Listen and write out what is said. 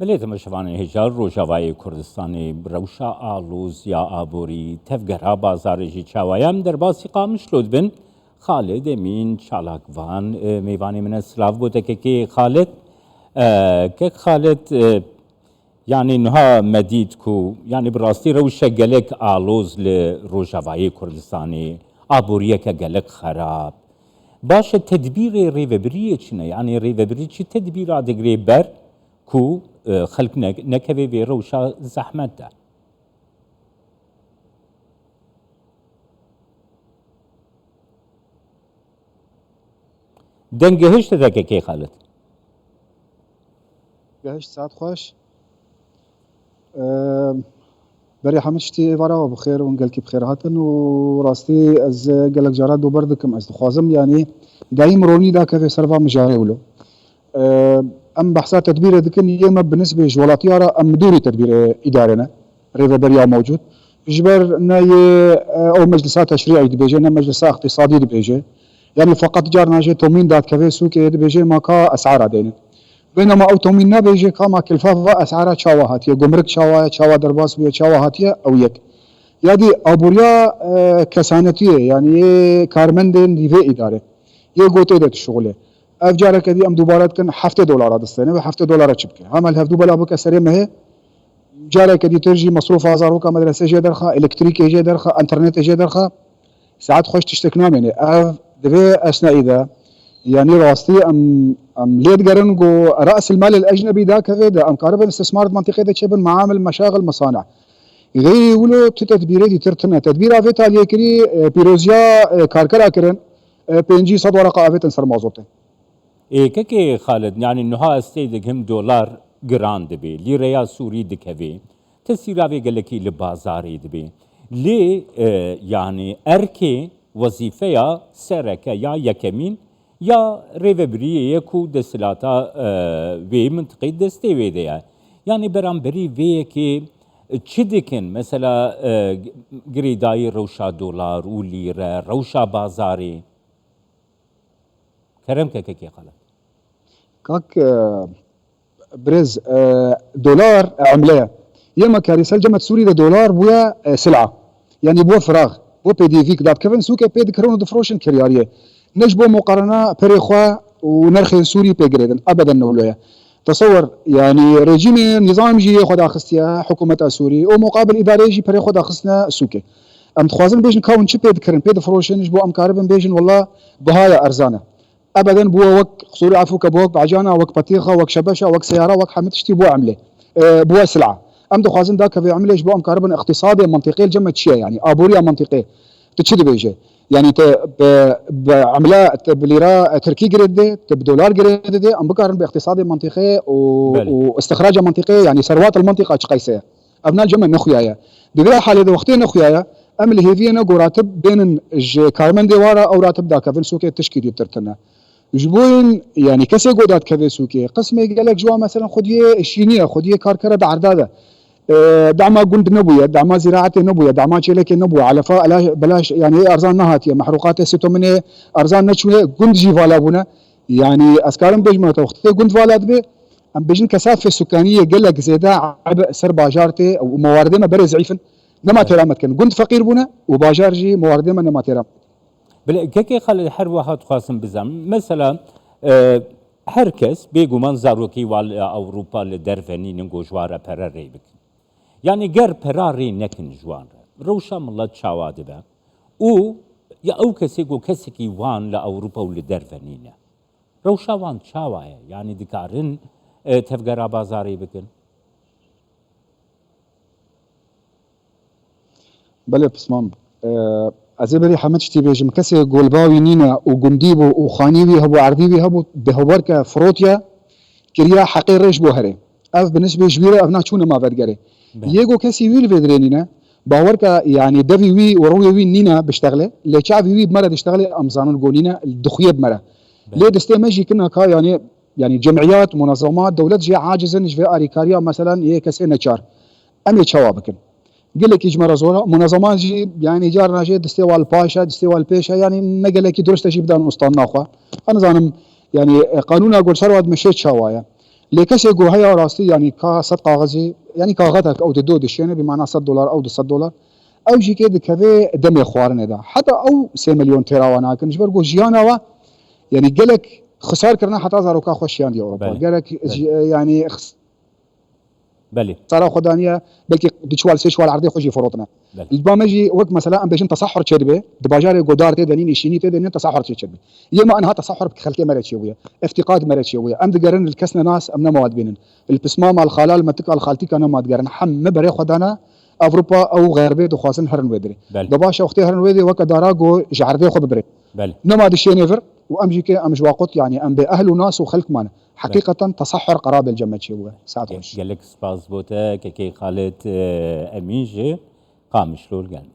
بلێتەمە شەوانە هێژار ڕۆژاوایی کوردستانی ڕەوشە ئاڵوز یا ئابووری تەفگەرا بازارێژی چاوایەم دەرباسی قامشلۆت بن خالد ئەمین چالاکڤان میوانی منە سلااف بۆ دەکەکێ خالد کەک خالد یعنی نها مەدید کو یعنی بڕاستی ڕەوشە گەلێک ئاڵۆز لە ڕۆژاوایی کوردستانی ئابووریەکە گەلک خەراب باشە تدبیرێ ڕێڤەبریە چنە یعنی ڕێڤەبری چی تدبیرا دەگرێ بەر کو خەلک نەکەوێ بێ ڕەوشە زەحمەتە دەنگەهشتە دەکەکەی خالد گەهشت سات خۆش بەری هەموو شتی ئێوارەوە بخێر و گەلکی بخێر هاتن و ڕاستی ئەز گەلک جارات دووبەر دکم ئەس دخوازم یعنی دایم ڕۆنیدا کەوێ سەروا مژارێ ولو ئەم بەحسا تدبیرە دکن ئێمە بنسبێ وڵاتیارە ئەم دووری تدبیرە ئیدارێنە ڕێڤەبەریا موجود ژبەر نایێ ئەو مەجلسا تەشریعی دبێژێ نە مەجلسا اقتصادی دبێژێ يعني فقط جار ناجي تومين دات كفي سوق بيجي ما كا اسعار دين بينما او تومين نا بيجي كما كلفه اسعار شواهات يا جمرك شوا درباس بيا شواهاتيه او يك يدي ابوريا كسانتيه يعني كارمندين دي في اداره يقوتي ده الشغله افجار كدي ام دوباره كان $7 هذا السنه $7 تشبكه هم الهف دوبلا بك سري ما هي جار كدي ترجي مصروف هزار وكا مدرسه جي درخه الكتريك جي درخه انترنت جي درخه ساعات خوش تشتكنا يعني دبي أثناء إذا يعني راستي أم ليت قرنجو رأس المال الأجنبي ده كذا أم كارب الاستثمار المنطقي ده شبن معامل مشاغل مصانع غير يقولوا تدبيري دي ترتنا تدبير أفيت على يكري بيروزيا كاركرا كرن بينجي صد ورقة أفيت انصر موظوفته إيه كي خالد يعني إنه استيدك هم دولار جران دبي ليريا سوري دكبي تسيرا في قالكي لبازاري دبي ليه يعني أركي وظیفه سرکه یا یکمین یا ریوبریه کو دستلاتا وی منطقه دسته ویده یعنی برانبری وی که چی دکن مثلا گریدای روشا دلار و لیره روشا بازاری کرم که کی خالد كاك برز دولار عمله يما كاريسال جمعة سوري ده دولار بويا سلعة يعني بويا فراغ بو بي دي فيك دات كفن سوكا بيد كرون دفروشن كرياريه نجبو مقارنه بريخوا ونرخ سوري بيجريدن ابدا نولويا تصور يعني رجيم نظام جي خدا خستيا حكومه سوري ومقابل اداري جي بريخو دا خصنا سوكا ام تخوازن بيجن كون شي بيد كرن بيد فروشن نجبو ام كاربن بيجن والله بهايا ارزانه ابدا بو وك قصوري عفوك بوك بعجانه وك بطيخه وك شبشه وك سياره وك حمد تشتي بو عمله بو سلعه ام دخوازن داك في عمليش بو ام كاربن اقتصادي منطقي الجمع شيء يعني ابوريا منطقي تشد بيجي يعني بعمله بليره تركي جريد بدولار جريد ام بقارن باقتصادي منطقي واستخراج منطقي يعني ثروات المنطقه قيسه ابناء الجمع نخويايا بغير حاله وقتين نخويايا ام اللي هي فينا راتب بين كارمن ديوارا او راتب داك في سوق التشكيل ترتنا جبوين يعني كسي قودات كذا سوقي قسمي قال لك جوا مثلا خديه الشينيه خديه كاركره بعرداده دعما قند نبويا دعما زراعتي نبويا دعما شيلك نبويا على بلاش يعني ارزان نهاتيه محروقات ستومني ارزان نشوي قند جي فالابونا يعني اسكارم بجمه وقت قند فالاد به ام بجن كثافه سكانيه قال لك زيدا عبء سر باجارتي او موارد ما برز عيفن نما ترامت كان قند فقير بونا وباجار جي موارد ما نما ترام بلا كيكي خلي حر واحد خاصم بزم مثلا هركس بيجو منظروكي وال اوروبا لدرفني نگو جواره پرري بك يعني گر پراري نكن جوان روشا ملت شاواده به او یا او کسی گو کسی کی وان لأوروبا ولدرفنينه روشا وان شاوايه يعني دكارن تفقرا بازاري بكن بله بسمام ازبري حمدشتي بيجم كسي قولباوي نينا وقنديبو وخانيوي هبو عربيوي هبو بهوركا فروتيا كريا حقير ريش بوهري اف بالنسبه جبيره افنا شونه ما فدقري يجو كسي ويل فيدرينينا باوركا يعني دفي وي وروي وي نينا بشتغله اللي شعبي وي بمره تشتغله امزانون قونينا الدخيه بمره ليه دستمجي كنا كا يعني جمعيات منظمات دولت جي عاجزن في اريكاريا مثلا يكسي نشار امي شوابكن قال لك يجمر زورا منظمات جي يعني جارنا جي دستوى الباشا دستوى البيشا يعني نقل لك درست جي بدان مستان اخوا انا زانم يعني قانون اقول شرواد مشيت شوايه لكسي جو هيا راستي يعني كا صد كاغذي يعني كاغذك او دو دشينه بمعنى $100 او $200 او جي كده كذا دم خوارن ده حتى او 3 مليون تراوانا كن جبر جو جيانا و يعني قالك خسار كرنا حتى زارو كا خوشيان دي اوروبا قالك يعني بله صار خدانيه بلكي دشوال سيشوال عرضي خوشي فروتنا البامجي وقت مثلا ام بيجن تصحر تشدبه دباجار غودار تدنين شيني تدنين تصحر تشدبه يما انها تصحر بخلكي مرت شويه افتقاد مرت شويه ام دقرن الكسنا ناس امنا مواد بينن البسمام الخلال متك الخالتي كانوا ما دقرن حم بري خدانا اوروبا او غربي دخواسن هرن ودري دباشا اختي هرن ودي وكدارا جو جعرضي خو بري نما دشينيفر وامجيكي امج واقط يعني ام باهل وناس وخلق مانا حقيقة تصحر قرابة الجمع شوه ساعات قال لك سباس بوتا كي خالد أمين جي قامش له القلب